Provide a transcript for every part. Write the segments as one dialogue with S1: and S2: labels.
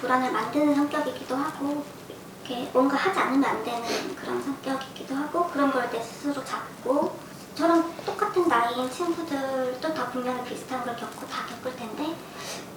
S1: 불안을 만드는 성격이기도 하고 이렇게 뭔가 하지 않으면 안 되는 그런 성격이기도 하고 그런 걸 내 스스로 잡고 저랑 똑같은 나이인 친구들도 다 분명히 비슷한 걸 겪고 다 겪을 텐데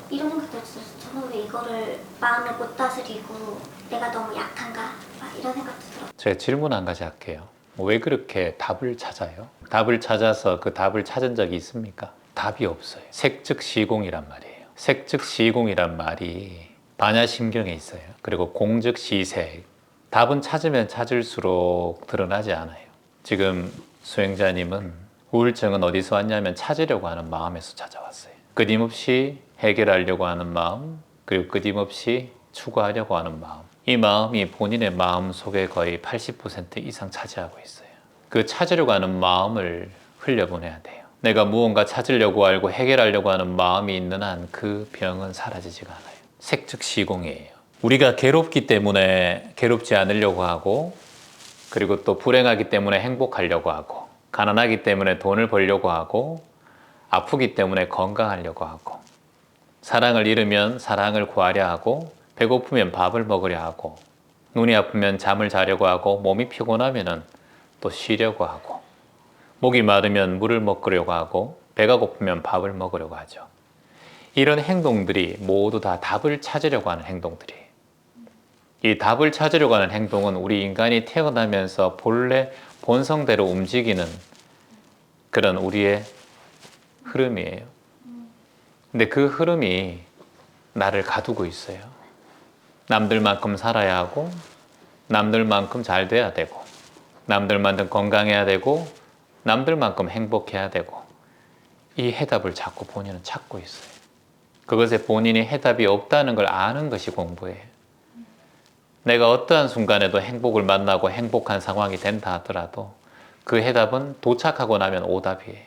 S1: 이런 생각도 들었어요. 저는 왜 이거를 마음을 못 다스리고 내가 너무 약한가 막 이런 생각도 들었어요.
S2: 제가 질문 한 가지 할게요. 왜 그렇게 답을 찾아요? 답을 찾아서 그 답을 찾은 적이 있습니까? 답이 없어요. 색즉시공이란 말이에요. 색즉시공이란 말이 반야심경에 있어요. 그리고 공즉시색. 답은 찾으면 찾을수록 드러나지 않아요. 지금 수행자님은 우울증은 어디서 왔냐면 찾으려고 하는 마음에서 찾아왔어요. 끊임없이 해결하려고 하는 마음, 그리고 끊임없이 추구하려고 하는 마음. 이 마음이 본인의 마음 속에 거의 80% 이상 차지하고 있어요. 그 찾으려고 하는 마음을 흘려보내야 돼요. 내가 무언가 찾으려고 알고 해결하려고 하는 마음이 있는 한 그 병은 사라지지가 않아요. 색즉시공이에요. 우리가 괴롭기 때문에 괴롭지 않으려고 하고, 그리고 또 불행하기 때문에 행복하려고 하고, 가난하기 때문에 돈을 벌려고 하고, 아프기 때문에 건강하려고 하고, 사랑을 잃으면 사랑을 구하려 하고, 배고프면 밥을 먹으려 하고, 눈이 아프면 잠을 자려고 하고, 몸이 피곤하면 또 쉬려고 하고, 목이 마르면 물을 먹으려고 하고, 배가 고프면 밥을 먹으려고 하죠. 이런 행동들이 모두 다 답을 찾으려고 하는 행동들이에요. 이 답을 찾으려고 하는 행동은 우리 인간이 태어나면서 본래 본성대로 움직이는 그런 우리의 흐름이에요. 근데 그 흐름이 나를 가두고 있어요. 남들만큼 살아야 하고, 남들만큼 잘 돼야 되고, 남들만큼 건강해야 되고, 남들만큼 행복해야 되고, 이 해답을 자꾸 본인은 찾고 있어요. 그것에 본인이 해답이 없다는 걸 아는 것이 공부예요. 내가 어떠한 순간에도 행복을 만나고 행복한 상황이 된다 하더라도 그 해답은 도착하고 나면 오답이에요.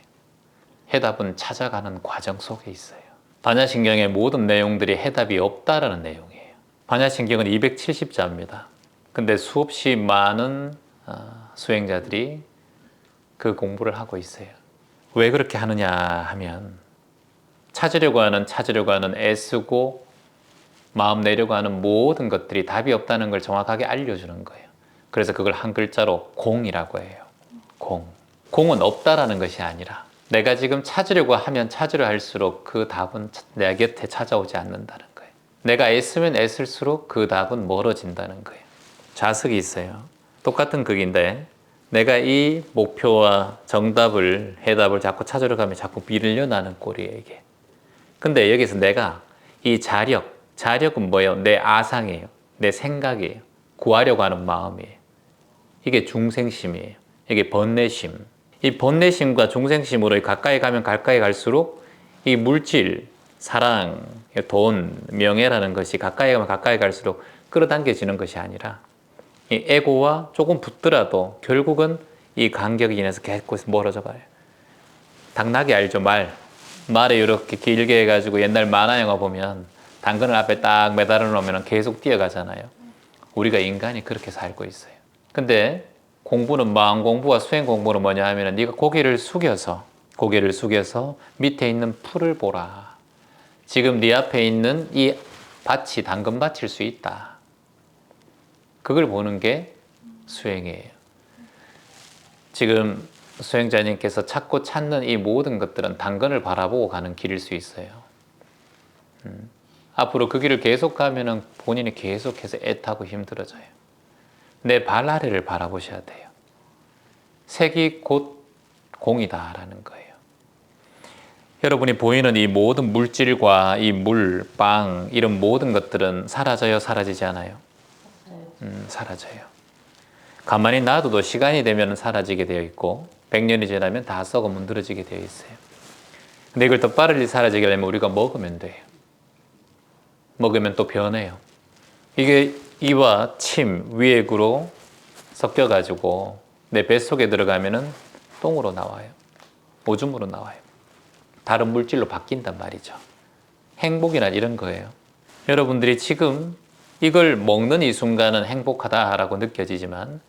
S2: 해답은 찾아가는 과정 속에 있어요. 반야심경의 모든 내용들이 해답이 없다라는 내용이에요. 반야심경은 270자입니다. 근데 수없이 많은 수행자들이 그 공부를 하고 있어요. 왜 그렇게 하느냐 하면 찾으려고 하는 애쓰고 마음 내려고 하는 모든 것들이 답이 없다는 걸 정확하게 알려주는 거예요. 그래서 그걸 한 글자로 공이라고 해요. 공. 공은 없다라는 것이 아니라 내가 지금 찾으려고 하면 찾으려 할수록 그 답은 내 곁에 찾아오지 않는다는 거예요. 내가 애쓰면 애쓸수록 그 답은 멀어진다는 거예요. 자석이 있어요. 똑같은 극인데 내가 이 목표와 정답을, 해답을 자꾸 찾으러 가면 자꾸 밀려나는 꼴이에요, 이게. 근데 여기서 내가 이 자력은 뭐예요? 내 아상이에요. 내 생각이에요. 구하려고 하는 마음이에요. 이게 중생심이에요. 이게 번뇌심. 이 번뇌심과 중생심으로 가까이 가면 가까이 갈수록 이 물질, 사랑, 돈, 명예라는 것이 가까이 가면 가까이 갈수록 끌어당겨지는 것이 아니라 이 에고와 조금 붙더라도 결국은 이 간격이 인해서 계속 멀어져 가요. 당나귀 알죠? 말에 이렇게 길게 해가지고 옛날 만화 영화 보면 당근을 앞에 딱 매달아 놓으면 계속 뛰어가잖아요. 우리가 인간이 그렇게 살고 있어요. 근데 공부는, 마음 공부와 수행 공부는 뭐냐 하면 네가 고개를 숙여서 밑에 있는 풀을 보라. 지금 네 앞에 있는 이 밭이 당근밭일 수 있다. 그걸 보는 게 수행이에요. 지금 수행자님께서 찾고 찾는 이 모든 것들은 당근을 바라보고 가는 길일 수 있어요. 앞으로 그 길을 계속 가면은 본인이 계속해서 애타고 힘들어져요. 내 발 아래를 바라보셔야 돼요. 색이 곧 공이다라는 거예요. 여러분이 보이는 이 모든 물질과 이 물, 빵 이런 모든 것들은 사라져요, 사라지지 않아요? 사라져요. 가만히 놔둬도 시간이 되면 사라지게 되어 있고 100년이 지나면 다 썩어 문드러지게 되어 있어요. 근데 이걸 더 빠르게 사라지게 하려면 우리가 먹으면 돼요. 먹으면 또 변해요. 이게 이와 침, 위액으로 섞여가지고 내 뱃속에 들어가면은 똥으로 나와요. 오줌으로 나와요. 다른 물질로 바뀐단 말이죠. 행복이나 이런 거예요. 여러분들이 지금 이걸 먹는 이 순간은 행복하다라고 느껴지지만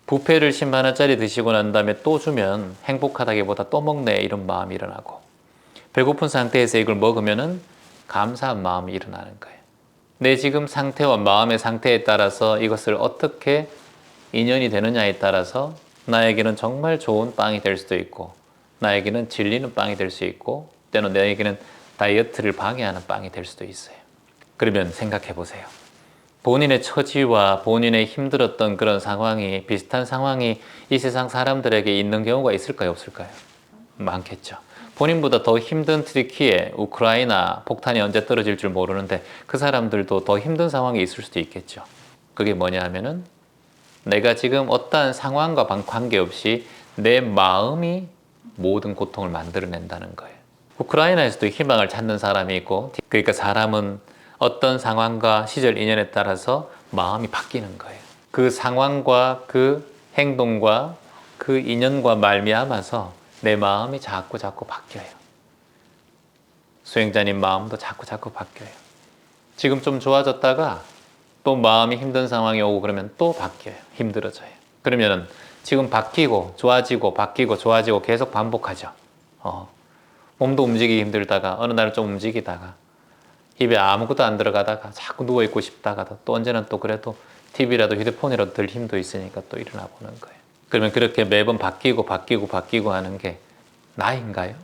S2: 뷔페를 10만 원짜리 드시고 난 다음에 또 주면 행복하다기보다 또 먹네 이런 마음이 일어나고 배고픈 상태에서 이걸 먹으면은 감사한 마음이 일어나는 거예요. 내 지금 상태와 마음의 상태에 따라서 이것을 어떻게 인연이 되느냐에 따라서 나에게는 정말 좋은 빵이 될 수도 있고 나에게는 질리는 빵이 될 수 있고 때로는 나에게는 다이어트를 방해하는 빵이 될 수도 있어요. 그러면 생각해 보세요. 본인의 처지와 본인의 힘들었던 그런 상황이 비슷한 상황이 이 세상 사람들에게 있는 경우가 있을까요? 없을까요? 많겠죠. 본인보다 더 힘든 트리키에 우크라이나 폭탄이 언제 떨어질 줄 모르는데 그 사람들도 더 힘든 상황이 있을 수도 있겠죠. 그게 뭐냐 하면은 내가 지금 어떠한 상황과 관계없이 내 마음이 모든 고통을 만들어낸다는 거예요. 우크라이나에서도 희망을 찾는 사람이 있고 그러니까 사람은 어떤 상황과 시절 인연에 따라서 마음이 바뀌는 거예요. 그 상황과 그 행동과 그 인연과 말미암아서 내 마음이 자꾸 바뀌어요. 수행자님 마음도 자꾸 바뀌어요. 지금 좀 좋아졌다가 또 마음이 힘든 상황이 오고 그러면 또 바뀌어요. 힘들어져요. 그러면은 지금 바뀌고 좋아지고 바뀌고 좋아지고 계속 반복하죠. 몸도 움직이기 힘들다가 어느 날 좀 움직이다가 입에 아무것도 안 들어가다가 자꾸 누워있고 싶다가 또 언제는 또 그래도 TV라도 휴대폰이라도 들 힘도 있으니까 또 일어나 보는 거예요. 그러면 그렇게 매번 바뀌고 하는 게 나인가요?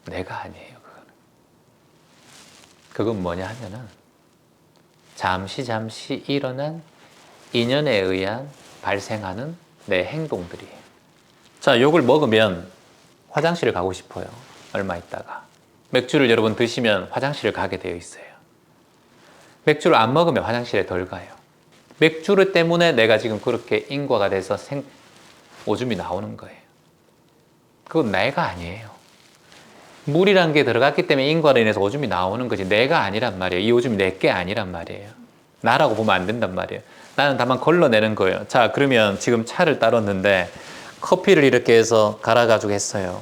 S2: 내가 아니에요. 그건 뭐냐 하면은 잠시 일어난 인연에 의한 발생하는 내 행동들이에요. 자, 욕을 먹으면 화장실을 가고 싶어요. 얼마 있다가. 맥주를 여러분 드시면 화장실을 가게 되어 있어요. 맥주를 안 먹으면 화장실에 덜 가요. 맥주를 때문에 내가 지금 그렇게 인과가 돼서 오줌이 나오는 거예요. 그건 내가 아니에요. 물이란 게 들어갔기 때문에 인과로 인해서 오줌이 나오는 거지 내가 아니란 말이에요. 이 오줌이 내 게 아니란 말이에요. 나라고 보면 안 된단 말이에요. 나는 다만 걸러내는 거예요. 자, 그러면 지금 차를 따랐는데 커피를 이렇게 해서 갈아가지고 했어요.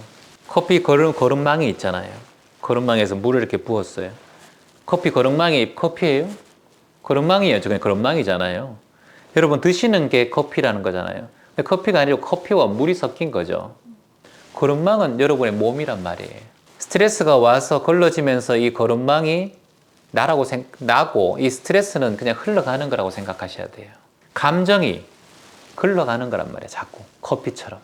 S2: 커피 거름망이 있잖아요. 거름망에서 물을 이렇게 부었어요. 커피 거름망이 커피예요? 거름망이에요. 그냥 거름망이잖아요. 여러분 드시는 게 커피라는 거잖아요. 근데 커피가 아니고 커피와 물이 섞인 거죠. 거름망은 여러분의 몸이란 말이에요. 스트레스가 와서 걸러지면서 이 거름망이 나고 이 스트레스는 그냥 흘러가는 거라고 생각하셔야 돼요. 감정이 흘러가는 거란 말이에요. 자꾸 커피처럼.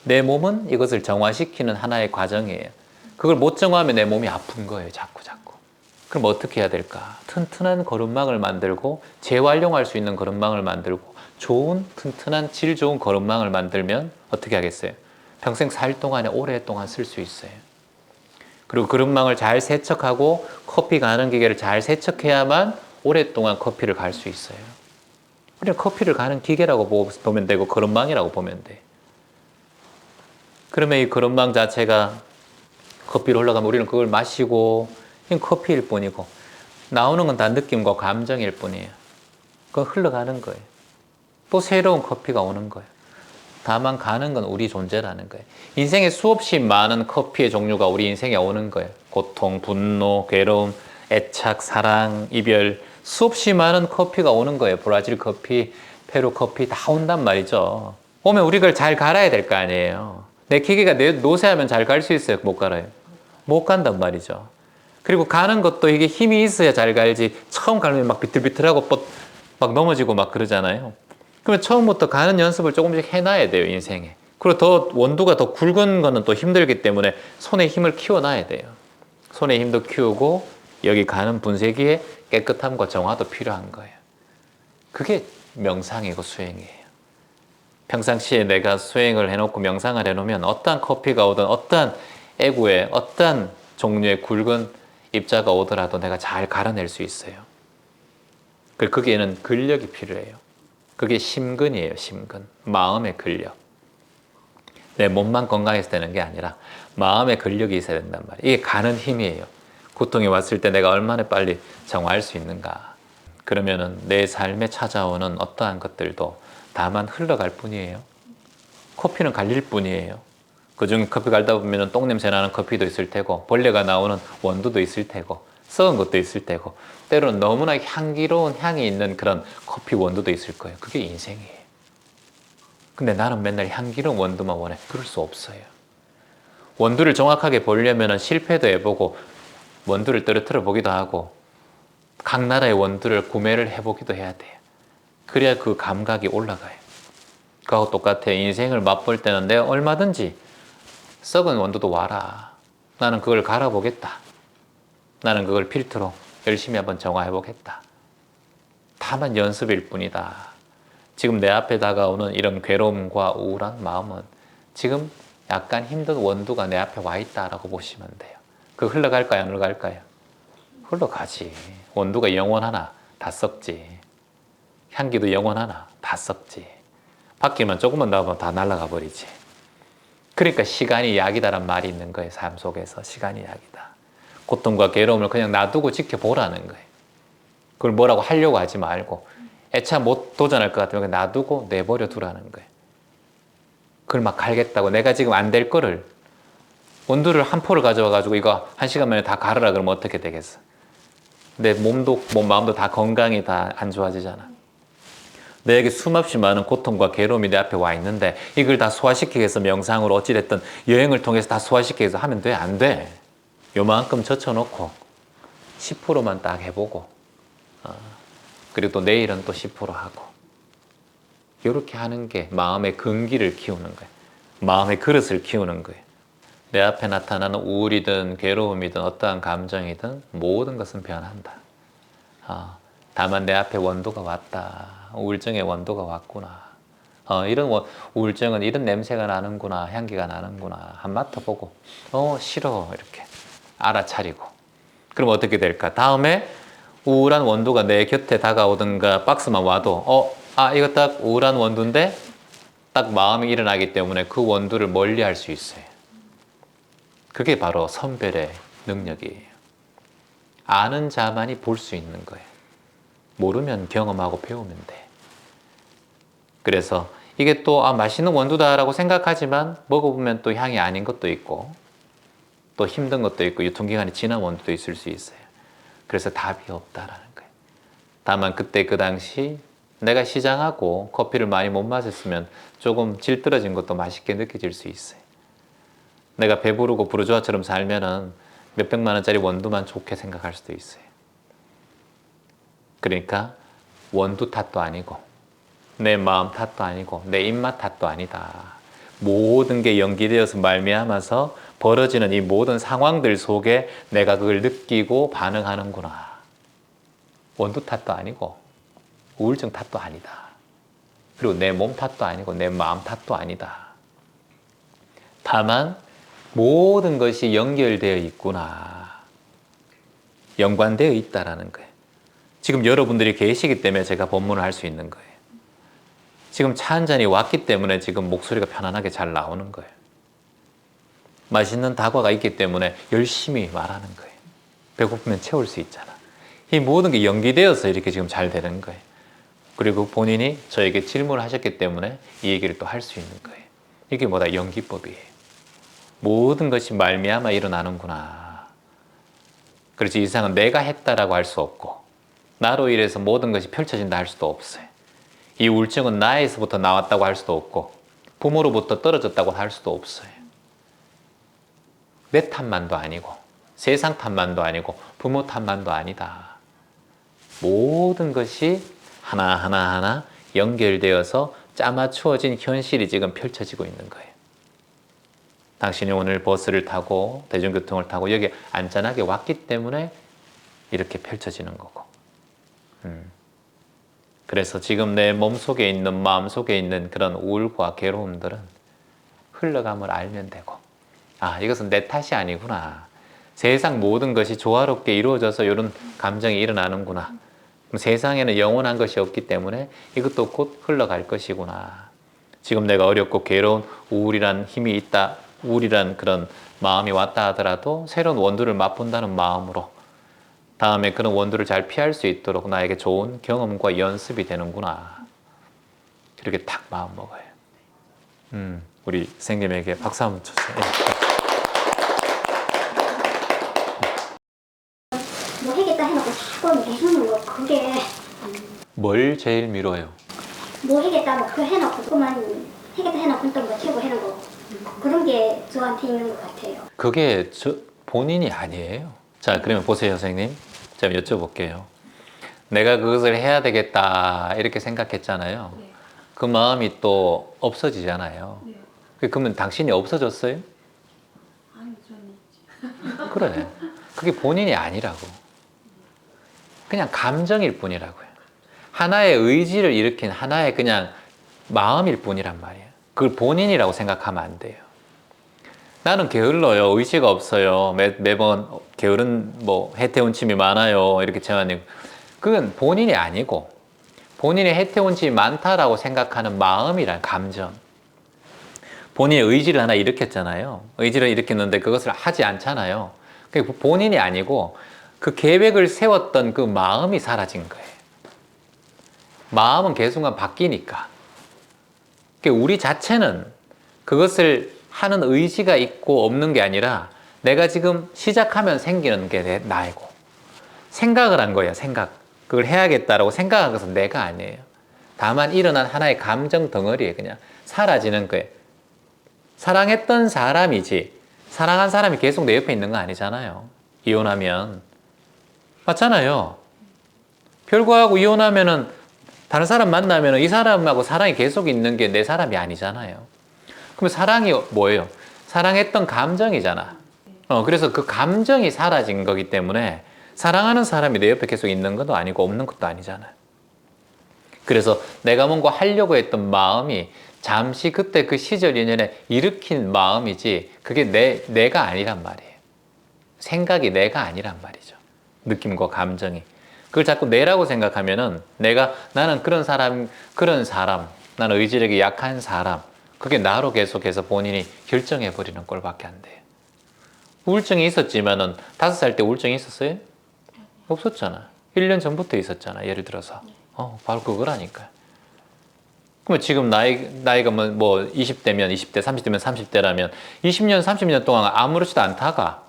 S2: 내 몸은 이것을 정화시키는 하나의 과정이에요. 그걸 못 정화하면 내 몸이 아픈 거예요. 자꾸. 그럼 어떻게 해야 될까? 튼튼한 거름망을 만들고 재활용할 수 있는 거름망을 만들고 좋은 튼튼한 질 좋은 거름망을 만들면 어떻게 하겠어요? 평생 살 동안에 오랫동안 쓸 수 있어요. 그리고 거름망을 잘 세척하고 커피 가는 기계를 잘 세척해야만 오랫동안 커피를 갈 수 있어요. 우리는 커피를 가는 기계라고 보면 되고 거름망이라고 보면 돼. 그러면 이 거름망 자체가 커피로 흘러가면 우리는 그걸 마시고 이건 커피일 뿐이고 나오는 건 다 느낌과 감정일 뿐이에요. 그건 흘러가는 거예요. 또 새로운 커피가 오는 거예요. 다만 가는 건 우리 존재라는 거예요. 인생에 수없이 많은 커피의 종류가 우리 인생에 오는 거예요. 고통, 분노, 괴로움, 애착, 사랑, 이별 수없이 많은 커피가 오는 거예요. 브라질 커피, 페루 커피 다 온단 말이죠. 오면 우리 그걸 잘 갈아야 될 거 아니에요. 내 기계가 노쇠하면 잘 갈 수 있어요? 못 갈아요? 못 간단 말이죠. 그리고 가는 것도 이게 힘이 있어야 잘 갈지 처음 가면 막 비틀비틀하고 막 넘어지고 막 그러잖아요. 그러면 처음부터 가는 연습을 조금씩 해놔야 돼요, 인생에. 그리고 더 원두가 더 굵은 거는 또 힘들기 때문에 손에 힘을 키워놔야 돼요. 손에 힘도 키우고 여기 가는 분쇄기에 깨끗함과 정화도 필요한 거예요. 그게 명상이고 수행이에요. 평상시에 내가 수행을 해놓고 명상을 해놓으면 어떠한 커피가 오든 어떠한 애구에 어떠한 종류의 굵은 입자가 오더라도 내가 잘 갈아낼 수 있어요. 거기에는 근력이 필요해요. 그게 심근이에요. 심근. 마음의 근력. 내 몸만 건강해서 되는 게 아니라 마음의 근력이 있어야 된단 말이에요. 이게 가는 힘이에요. 고통이 왔을 때 내가 얼마나 빨리 정화할 수 있는가. 그러면은 내 삶에 찾아오는 어떠한 것들도 다만 흘러갈 뿐이에요. 커피는 갈릴 뿐이에요. 그중에 커피 갈다 보면 똥냄새 나는 커피도 있을 테고 벌레가 나오는 원두도 있을 테고 썩은 것도 있을 테고 때로는 너무나 향기로운 향이 있는 그런 커피 원두도 있을 거예요. 그게 인생이에요. 근데 나는 맨날 향기로운 원두만 원해. 그럴 수 없어요. 원두를 정확하게 보려면 실패도 해보고 원두를 떨어뜨려 보기도 하고 각 나라의 원두를 구매를 해보기도 해야 돼요. 그래야 그 감각이 올라가요. 그하고 똑같아. 인생을 맛볼 때는 내가 얼마든지 썩은 원두도 와라. 나는 그걸 갈아보겠다. 나는 그걸 필터로 열심히 한번 정화해보겠다. 다만 연습일 뿐이다. 지금 내 앞에 다가오는 이런 괴로움과 우울한 마음은 지금 약간 힘든 원두가 내 앞에 와 있다라고 보시면 돼요. 그 흘러갈까요? 안 흘러갈까요? 흘러가지. 원두가 영원하나? 다 썩지. 향기도 영원하나? 다 썩지. 바퀴만 조금만 나오면 다 날아가 버리지. 그러니까 시간이 약이다란 말이 있는 거예요. 삶 속에서 시간이 약이다. 고통과 괴로움을 그냥 놔두고 지켜보라는 거예요. 그걸 뭐라고 하려고 하지 말고 애차 못 도전할 것 같으면 그냥 놔두고 내버려 두라는 거예요. 그걸 막 갈겠다고 내가 지금 안 될 거를 원두를 한 포를 가져와 가지고 이거 1시간 만에 다 갈으라 그러면 어떻게 되겠어? 내 몸도 마음도 다 건강이 다 안 좋아지잖아. 내게 수없이 많은 고통과 괴로움이 내 앞에 와 있는데 이걸 다 소화시키기 위해서 명상으로 어찌됐든 여행을 통해서 다 소화시키기 위해서 하면 돼? 안 돼. 요만큼 젖혀놓고 10%만 딱 해보고 그리고 또 내일은 또 10% 하고 이렇게 하는 게 마음의 근기를 키우는 거예요. 마음의 그릇을 키우는 거예요. 내 앞에 나타나는 우울이든 괴로움이든 어떠한 감정이든 모든 것은 변한다. 다만 내 앞에 원두가 왔다. 우울증의 원두가 왔구나. 이런 우울증은 이런 냄새가 나는구나. 향기가 나는구나. 한 맡아보고 싫어 이렇게 알아차리고 그럼 어떻게 될까? 다음에 우울한 원두가 내 곁에 다가오든가 박스만 와도 이거 딱 우울한 원두인데 딱 마음이 일어나기 때문에 그 원두를 멀리할 수 있어요. 그게 바로 선별의 능력이에요. 아는 자만이 볼 수 있는 거예요. 모르면 경험하고 배우면 돼. 그래서 이게 또 맛있는 원두다라고 생각하지만 먹어보면 또 향이 아닌 것도 있고 또 힘든 것도 있고 유통기간이 지난 원두도 있을 수 있어요. 그래서 답이 없다라는 거예요. 다만 그때 그 당시 내가 시장하고 커피를 많이 못 마셨으면 조금 질 떨어진 것도 맛있게 느껴질 수 있어요. 내가 배부르고 부르주아처럼 살면은 몇백만 원짜리 원두만 좋게 생각할 수도 있어요. 그러니까 원두 탓도 아니고 내 마음 탓도 아니고 내 입맛 탓도 아니다. 모든 게 연기되어서 말미암아서 벌어지는 이 모든 상황들 속에 내가 그걸 느끼고 반응하는구나. 원두 탓도 아니고 우울증 탓도 아니다. 그리고 내 몸 탓도 아니고 내 마음 탓도 아니다. 다만 모든 것이 연결되어 있구나. 연관되어 있다라는 거예요. 지금 여러분들이 계시기 때문에 제가 법문을 할 수 있는 거예요. 지금 차 한 잔이 왔기 때문에 지금 목소리가 편안하게 잘 나오는 거예요. 맛있는 다과가 있기 때문에 열심히 말하는 거예요. 배고프면 채울 수 있잖아. 이 모든 게 연기되어서 이렇게 지금 잘 되는 거예요. 그리고 본인이 저에게 질문을 하셨기 때문에 이 얘기를 또 할 수 있는 거예요. 이게 뭐다? 연기법이에요. 모든 것이 말미암아 일어나는구나. 그래서 이 세상은 내가 했다라고 할 수 없고 나로 인해서 모든 것이 펼쳐진다 할 수도 없어요. 이 우울증은 나에서부터 나왔다고 할 수도 없고 부모로부터 떨어졌다고 할 수도 없어요. 내 탓만도 아니고 세상 탓만도 아니고 부모 탓만도 아니다. 모든 것이 하나하나 연결되어서 짜맞추어진 현실이 지금 펼쳐지고 있는 거예요. 당신이 오늘 버스를 타고 대중교통을 타고 여기 안전하게 왔기 때문에 이렇게 펼쳐지는 거고. 그래서 지금 내 몸속에 있는 마음속에 있는 그런 우울과 괴로움들은 흘러감을 알면 되고 이것은 내 탓이 아니구나. 세상 모든 것이 조화롭게 이루어져서 이런 감정이 일어나는구나. 세상에는 영원한 것이 없기 때문에 이것도 곧 흘러갈 것이구나. 지금 내가 어렵고 괴로운 우울이란 힘이 있다. 우울이란 그런 마음이 왔다 하더라도 새로운 원두를 맛본다는 마음으로 다음에 그런 원두를 잘 피할 수 있도록 나에게 좋은 경험과 연습이 되는구나. 그렇게 딱 마음 먹어요. 우리 선생님에게 박수 한번 쳐주세요.
S1: 뭐 해겠다 해놓고 자꾸 미루는 거 그게
S2: 뭘 제일 미뤄요?
S1: 뭐 해겠다 뭐 그거 해놓고 그만 해겠다 해놓고 또 못하고 하는 거 그런 게 저한테 있는 것 같아요.
S2: 그게 본인이 아니에요. 자, 그러면 보세요, 선생님. 제가 여쭤볼게요. 내가 그것을 해야 되겠다 이렇게 생각했잖아요.
S3: 네.
S2: 그 마음이 또 없어지잖아요.
S3: 네.
S2: 그러면 당신이 없어졌어요?
S3: 아니 저는
S2: 그래. 그게 본인이 아니라고. 그냥 감정일 뿐이라고요. 하나의 의지를 일으킨 하나의 그냥 마음일 뿐이란 말이에요. 그걸 본인이라고 생각하면 안 돼요. 나는 게을러요. 의지가 없어요. 매번 게으른 뭐 해태운침이 많아요. 이렇게 제안하고 그건 본인이 아니고 본인의 해태운침이 많다라고 생각하는 마음이란 감정. 본인의 의지를 하나 일으켰잖아요. 의지를 일으켰는데 그것을 하지 않잖아요. 그게 본인이 아니고 그 계획을 세웠던 그 마음이 사라진 거예요. 마음은 계속은 바뀌니까. 그러니까 우리 자체는 그것을 하는 의지가 있고 없는 게 아니라 내가 지금 시작하면 생기는 게 나이고 생각을 한 거예요. 생각. 그걸 해야겠다라고 생각한 것은 내가 아니에요. 다만 일어난 하나의 감정 덩어리에 그냥 사라지는 거예요. 사랑했던 사람이지 사랑한 사람이 계속 내 옆에 있는 거 아니잖아요. 이혼하면. 맞잖아요. 별거하고 이혼하면은 다른 사람 만나면은 이 사람하고 사랑이 계속 있는 게 내 사람이 아니잖아요. 그럼 사랑이 뭐예요? 사랑했던 감정이잖아. 그래서 그 감정이 사라진 거기 때문에 사랑하는 사람이 내 옆에 계속 있는 것도 아니고 없는 것도 아니잖아요. 그래서 내가 뭔가 하려고 했던 마음이 잠시 그때 그 시절 인연에 일으킨 마음이지 그게 내가 아니란 말이에요. 생각이 내가 아니란 말이죠. 느낌과 감정이. 그걸 자꾸 내라고 생각하면은 나는 그런 사람, 나는 의지력이 약한 사람, 그게 나로 계속해서 본인이 결정해버리는 꼴밖에 안 돼요. 우울증이 있었지만은 5살 때 우울증이 있었어요? 없었잖아. 1년 전부터 있었잖아. 예를 들어서. 바로 그거라니까. 그러면 지금 나이가 뭐 20대면 20대, 30대면 30대라면 20년, 30년 동안 아무렇지도 않다가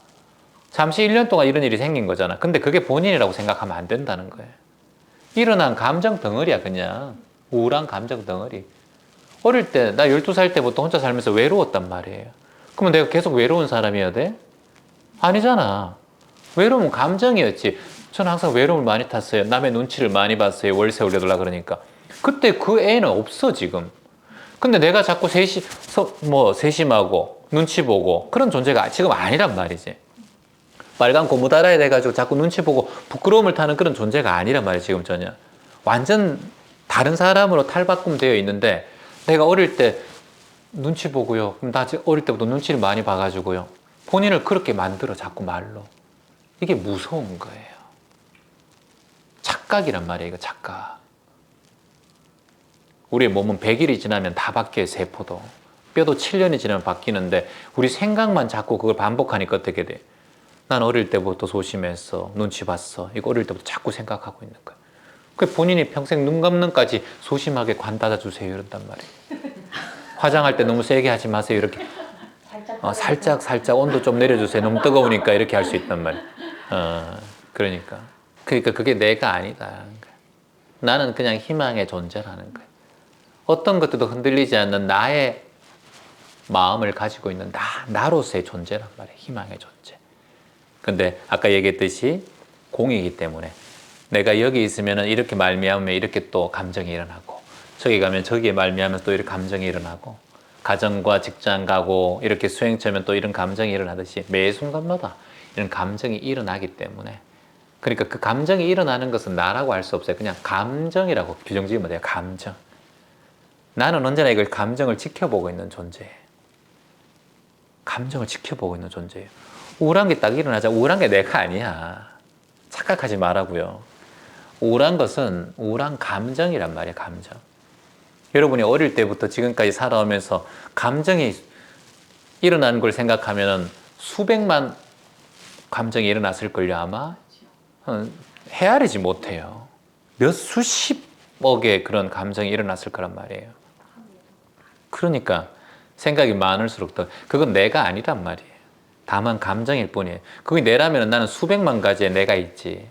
S2: 잠시 1년 동안 이런 일이 생긴 거잖아. 근데 그게 본인이라고 생각하면 안 된다는 거예요. 일어난 감정 덩어리야, 그냥. 우울한 감정 덩어리. 어릴 때, 나 12살 때부터 혼자 살면서 외로웠단 말이에요. 그러면 내가 계속 외로운 사람이어야 돼? 아니잖아. 외로움은 감정이었지. 저는 항상 외로움을 많이 탔어요. 남의 눈치를 많이 봤어요. 월세 올려달라 그러니까. 그때 그 애는 없어, 지금. 근데 내가 자꾸 세심하고, 눈치 보고, 그런 존재가 지금 아니란 말이지. 빨간 고무 달아야 돼가지고 자꾸 눈치 보고 부끄러움을 타는 그런 존재가 아니란 말이에요, 지금 전혀. 완전 다른 사람으로 탈바꿈되어 있는데, 내가 어릴 때 눈치 보고요. 그럼 나 어릴 때부터 눈치를 많이 봐가지고요. 본인을 그렇게 만들어, 자꾸 말로. 이게 무서운 거예요. 착각이란 말이에요, 이거 착각. 우리의 몸은 100일이 지나면 다 바뀌어요, 세포도. 뼈도 7년이 지나면 바뀌는데 우리 생각만 자꾸 그걸 반복하니까 어떻게 돼? 난 어릴 때부터 소심했어, 눈치 봤어. 이거 어릴 때부터 자꾸 생각하고 있는 거야. 그 본인이 평생 눈 감는까지 소심하게 관 닫아주세요 이런단 말이에요. 화장할 때 너무 세게 하지 마세요 이렇게. 살짝 온도 좀 내려주세요. 너무 뜨거우니까 이렇게 할 수 있단 말이에요. 그러니까 그게 내가 아니다. 나는 그냥 희망의 존재라는 거예요. 어떤 것들도 흔들리지 않는 나의 마음을 가지고 있는 나로서의 존재란 말이에요. 희망의 존재. 근데 아까 얘기했듯이 공이기 때문에 내가 여기 있으면 이렇게 말미암으면 이렇게 또 감정이 일어나고 저기 가면 저기에 말미암으면 또 이렇게 감정이 일어나고 가정과 직장 가고 이렇게 수행처면 또 이런 감정이 일어나듯이 매 순간마다 이런 감정이 일어나기 때문에 그러니까 그 감정이 일어나는 것은 나라고 할 수 없어요. 그냥 감정이라고 규정 지으면 돼요. 감정. 나는 언제나 이걸 감정을 지켜보고 있는 존재예요. 감정을 지켜보고 있는 존재예요. 우울한 게 딱 일어나자. 우울한 게 내가 아니야. 착각하지 말라고요. 우울한 것은 우울한 감정이란 말이에요. 감정. 여러분이 어릴 때부터 지금까지 살아오면서 감정이 일어나는 걸 생각하면 수백만 감정이 일어났을걸요 아마. 헤아리지 못해요. 몇 수십억의 그런 감정이 일어났을 거란 말이에요. 그러니까 생각이 많을수록 더 그건 내가 아니란 말이에요. 다만 감정일 뿐이에요. 그게 내라면 나는 수백만 가지의 내가 있지.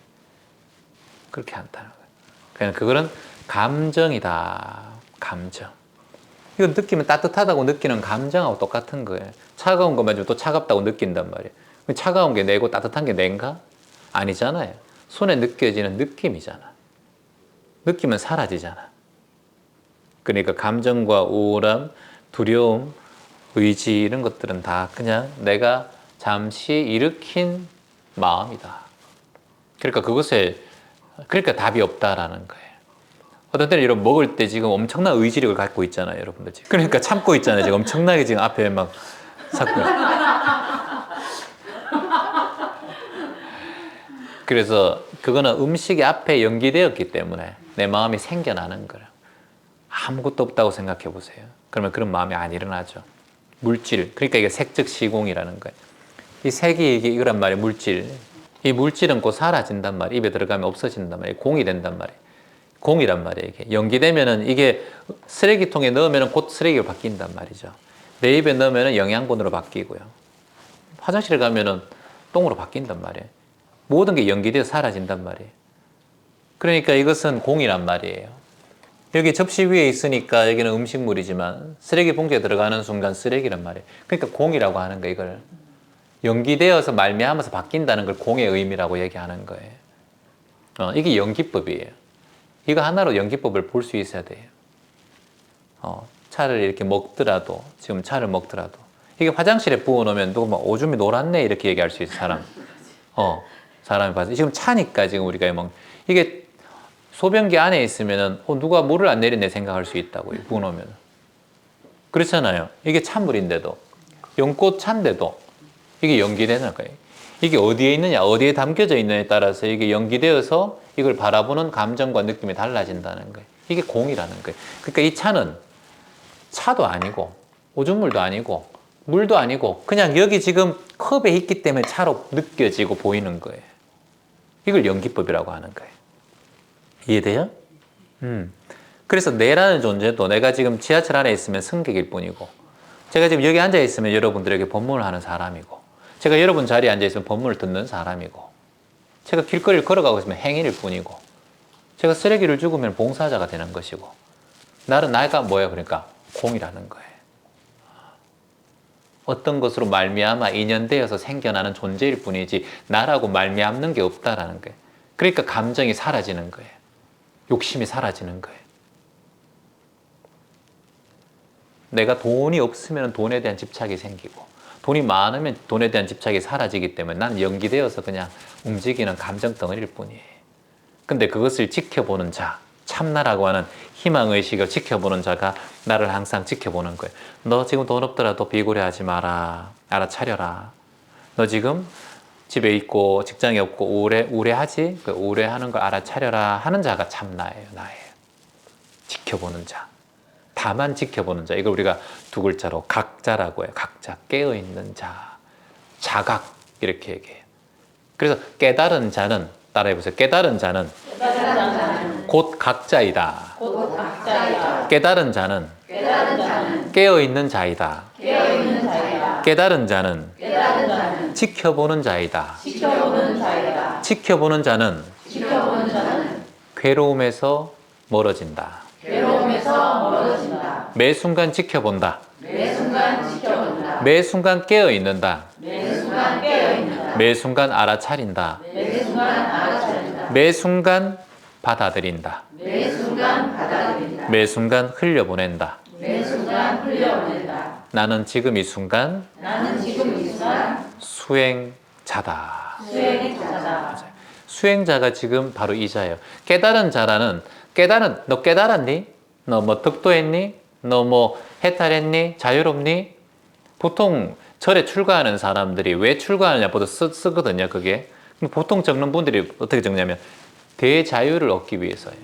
S2: 그렇게 않다는 거예요. 그냥 그거는 감정이다. 감정. 이건 느끼면 따뜻하다고 느끼는 감정하고 똑같은 거예요. 차가운 것만 주면 또 차갑다고 느낀단 말이에요. 차가운 게 내고 따뜻한 게 내인가? 아니잖아요. 손에 느껴지는 느낌이잖아. 느낌은 사라지잖아. 그러니까 감정과 우울함, 두려움, 의지 이런 것들은 다 그냥 내가 잠시 일으킨 마음이다. 그러니까 답이 없다라는 거예요. 어떤 때는 여러분 먹을 때 지금 엄청난 의지력을 갖고 있잖아요, 여러분들 지금. 그러니까 참고 있잖아요, 지금 엄청나게 지금 앞에 막 삭고. 그래서 그거는 음식이 앞에 연기되었기 때문에 내 마음이 생겨나는 거예요. 아무것도 없다고 생각해 보세요. 그러면 그런 마음이 안 일어나죠. 물질, 그러니까 이게 색즉 시공이라는 거예요. 이 색이 이거란 말이에요, 물질. 이 물질은 곧 사라진단 말이에요. 입에 들어가면 없어진단 말이에요. 공이 된단 말이에요. 공이란 말이에요. 이게 연기되면은 이게 쓰레기통에 넣으면 곧 쓰레기로 바뀐단 말이죠. 내 입에 넣으면 영양분으로 바뀌고요. 화장실에 가면은 똥으로 바뀐단 말이에요. 모든 게 연기되어 사라진단 말이에요. 그러니까 이것은 공이란 말이에요. 여기 접시 위에 있으니까 여기는 음식물이지만 쓰레기 봉지에 들어가는 순간 쓰레기란 말이에요. 그러니까 공이라고 하는 거예요. 이걸 연기되어서 말미암아서 바뀐다는 걸 공의 의미라고 얘기하는 거예요. 이게 연기법이에요. 이거 하나로 연기법을 볼 수 있어야 돼요. 차를 이렇게 먹더라도, 지금 차를 먹더라도 이게 화장실에 부어놓으면 누가 막 오줌이 노랗네 이렇게 얘기할 수 있어, 사람. 사람이 봐서 지금 차니까 지금 우리가 이게 소변기 안에 있으면은 누가 물을 안 내렸네 생각할 수 있다고 부어놓으면. 그렇잖아요. 이게 찬물인데도 연꽃 찬데도 이게 연기되는 거예요. 이게 어디에 있느냐, 어디에 담겨져 있느냐에 따라서 이게 연기되어서 이걸 바라보는 감정과 느낌이 달라진다는 거예요. 이게 공이라는 거예요. 그러니까 이 차는 차도 아니고 오줌물도 아니고 물도 아니고 그냥 여기 지금 컵에 있기 때문에 차로 느껴지고 보이는 거예요. 이걸 연기법이라고 하는 거예요. 이해돼요? 그래서 내라는 존재도 내가 지금 지하철 안에 있으면 승객일 뿐이고 제가 지금 여기 앉아 있으면 여러분들에게 법문을 하는 사람이고 제가 여러분 자리에 앉아 있으면 법문을 듣는 사람이고 제가 길거리를 걸어가고 있으면 행인일 뿐이고 제가 쓰레기를 죽으면 봉사자가 되는 것이고 나가 뭐야? 그러니까 공이라는 거예요. 어떤 것으로 말미암아 인연되어서 생겨나는 존재일 뿐이지 나라고 말미암는 게 없다라는 거예요. 그러니까 감정이 사라지는 거예요. 욕심이 사라지는 거예요. 내가 돈이 없으면 돈에 대한 집착이 생기고 돈이 많으면 돈에 대한 집착이 사라지기 때문에 난 연기되어서 그냥 움직이는 감정 덩어리일 뿐이에요. 근데 그것을 지켜보는 자, 참나라고 하는 희망의식을 지켜보는 자가 나를 항상 지켜보는 거예요. 너 지금 돈 없더라도 비굴해하지 마라. 알아차려라. 너 지금 집에 있고 직장이 없고 우울해하지? 그 우울해하는 걸 알아차려라 하는 자가 참나예요. 나예요. 지켜보는 자. 다만 지켜보는 자. 이걸 우리가 두 글자로 각자라고 해요. 각자. 깨어있는 자. 자각 이렇게 얘기해요. 그래서 깨달은 자는 따라해보세요. 깨달은 자는 곧 각자이다. 깨달은 자는 깨어있는 자이다. 깨달은 자는 지켜보는 자이다. 지켜보는 자는 괴로움에서 멀어진다. 매 순간 지켜본다. 매 순간 깨어있는다. 매 순간 알아차린다. 매 순간 받아들인다. 매 순간 흘려보낸다. 나는 지금 이 순간 수행자다. 수행자가 지금 바로 이 자예요. 깨달은 자라는 너 깨달았니? 너 뭐 득도했니? 너 뭐 해탈했니? 자유롭니? 보통 절에 출가하는 사람들이 왜 출가하느냐 보다 쓰거든요. 그게 보통 적는 분들이 어떻게 적냐면 대자유를 얻기 위해서예요.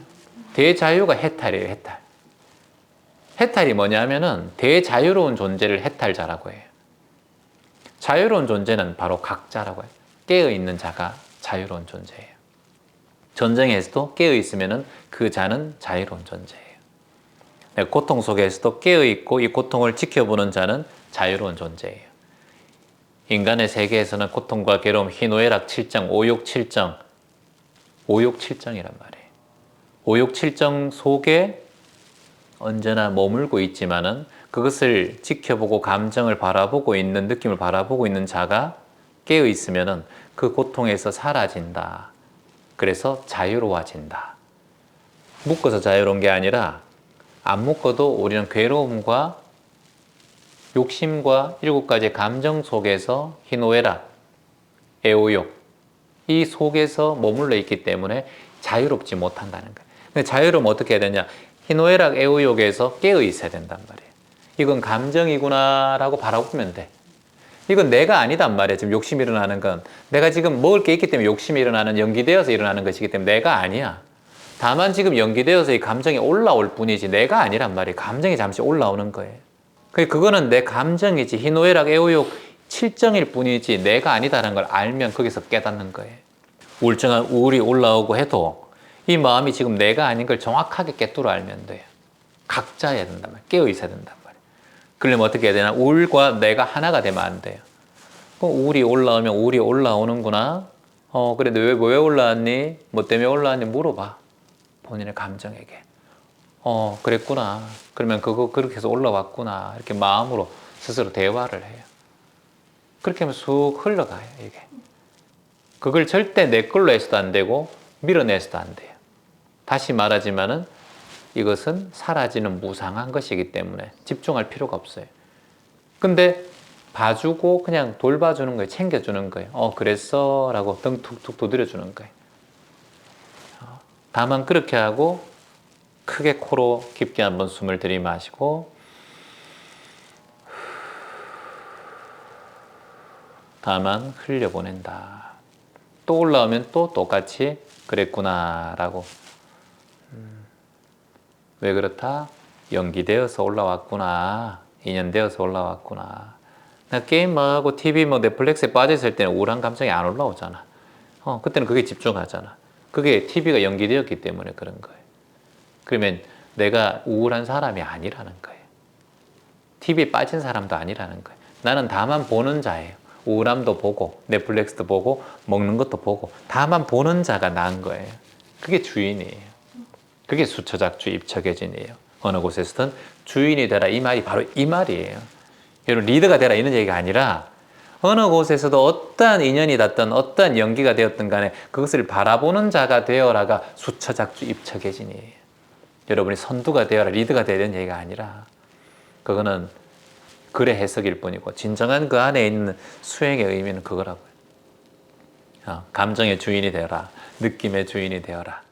S2: 대자유가 해탈이에요. 해탈. 해탈이 뭐냐면은 대자유로운 존재를 해탈자라고 해요. 자유로운 존재는 바로 각자라고 해요. 깨어있는 자가 자유로운 존재예요. 전쟁에서도 깨어있으면은 그 자는 자유로운 존재예요. 고통 속에서도 깨어있고 이 고통을 지켜보는 자는 자유로운 존재예요. 인간의 세계에서는 고통과 괴로움, 희노애락 7정, 오욕 7정, 오욕 7정이란 말이에요. 오욕 7정 속에 언제나 머물고 있지만은 그것을 지켜보고 감정을 바라보고 있는 느낌을 바라보고 있는 자가 깨어 있으면은 그 고통에서 사라진다. 그래서 자유로워진다. 묶어서 자유로운 게 아니라 안 묶어도 우리는 괴로움과 욕심과 7가지의 감정 속에서 희노애락, 애호욕 이 속에서 머물러 있기 때문에 자유롭지 못한다는 거예요. 근데 자유로우면 어떻게 해야 되냐? 희노애락, 애호욕에서 깨어 있어야 된단 말이에요. 이건 감정이구나 라고 바라보면 돼. 이건 내가 아니단 말이에요. 지금 욕심이 일어나는 건 내가 지금 먹을 게 있기 때문에 욕심이 일어나는, 연기되어서 일어나는 것이기 때문에 내가 아니야. 다만 지금 연기되어서 이 감정이 올라올 뿐이지 내가 아니란 말이에요. 감정이 잠시 올라오는 거예요. 그거는 내 감정이지 희노애락, 애호욕 칠정일 뿐이지 내가 아니다라는 걸 알면 거기서 깨닫는 거예요. 우울증한 우울이 올라오고 해도 이 마음이 지금 내가 아닌 걸 정확하게 깨뚫어 알면 돼요. 각자여야 된단 말이에요. 깨어 있어야 된단 말이에요. 그러려면 어떻게 해야 되나? 우울과 내가 하나가 되면 안 돼요. 우울이 올라오면 우울이 올라오는구나. 그래도 왜 올라왔니? 뭐 때문에 올라왔니? 물어봐. 본인의 감정에게. 그랬구나. 그러면 그렇게 해서 올라왔구나. 이렇게 마음으로 스스로 대화를 해요. 그렇게 하면 쑥 흘러가요, 이게. 그걸 절대 내 걸로 해서도 안 되고 밀어내서도 안 돼요. 다시 말하지만은 이것은 사라지는 무상한 것이기 때문에 집중할 필요가 없어요. 근데 봐주고 그냥 돌봐주는 거예요. 챙겨주는 거예요. 그랬어 라고 등 툭툭 두드려주는 거예요. 다만 그렇게 하고 크게 코로 깊게 한번 숨을 들이마시고 다만 흘려보낸다. 또 올라오면 또 똑같이 그랬구나 라고 왜 그렇다? 연기되어서 올라왔구나. 인연되어서 올라왔구나. 나 게임하고 TV 뭐 넷플릭스에 빠져있을 때는 우울한 감정이 안 올라오잖아. 그때는 그게 집중하잖아. 그게 TV가 연기되었기 때문에 그런 거예요. 그러면 내가 우울한 사람이 아니라는 거예요. TV에 빠진 사람도 아니라는 거예요. 나는 다만 보는 자예요. 우울함도 보고 넷플릭스도 보고 먹는 것도 보고 다만 보는 자가 난 거예요. 그게 주인이에요. 그게 수처작주 입처계진이에요. 어느 곳에서든 주인이 되라 이 말이 바로 이 말이에요. 여러분 리더가 되라 이런 얘기가 아니라 어느 곳에서도 어떠한 인연이 닿든 어떠한 연기가 되었든 간에 그것을 바라보는 자가 되어라가 수처작주 입처계진이에요. 여러분이 선두가 되어라 리더가 되는 얘기가 아니라 그거는 글의 해석일 뿐이고 진정한 그 안에 있는 수행의 의미는 그거라고요. 감정의 주인이 되어라. 느낌의 주인이 되어라.